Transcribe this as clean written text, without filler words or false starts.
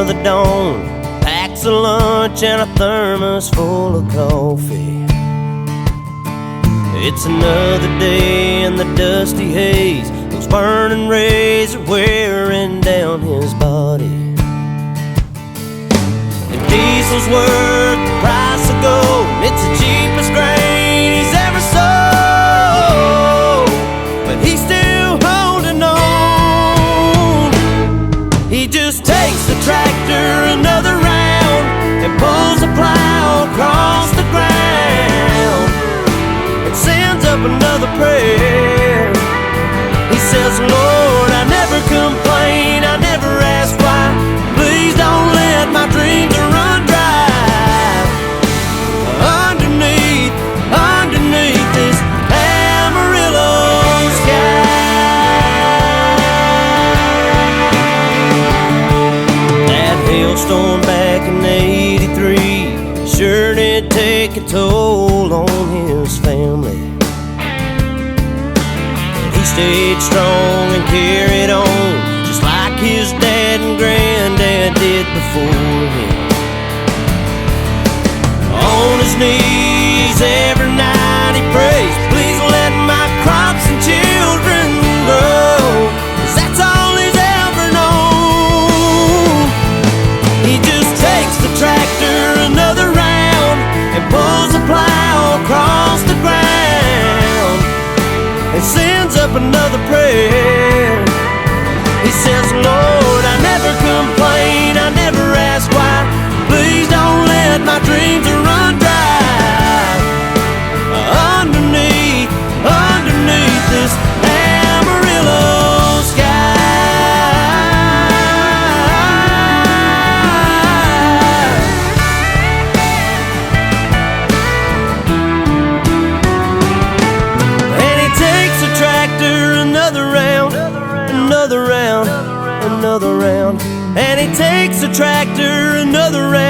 the dawn, packs a lunch and a thermos full of coffee. It's another day in the dusty haze. Those burning rays are wearing down his body. The diesel's worth the price of gold. It's the cheapest grain he's ever sold, but he's still holding on. He just takes the tractor another round and pulls the plow across the ground and sends up another prayer. He says, Lord, I never complain, I never ask why. Please don't let my dreams run dry. Underneath this Amarillo sky. That hailstorm back in '83 sure did take a toll on his family. He stayed strong and carried on, just like his dad and granddad did before him. On his knees every night he prays, please let my crops and children grow, 'cause that's all he's ever known. He just takes the tractor another round and pulls the plow across the ground and sends up another prayer. He says, Lord, I never complain, I never ask why. Please don't let my dreams run dry. Underneath this Amarillo another round, and he takes the tractor another round.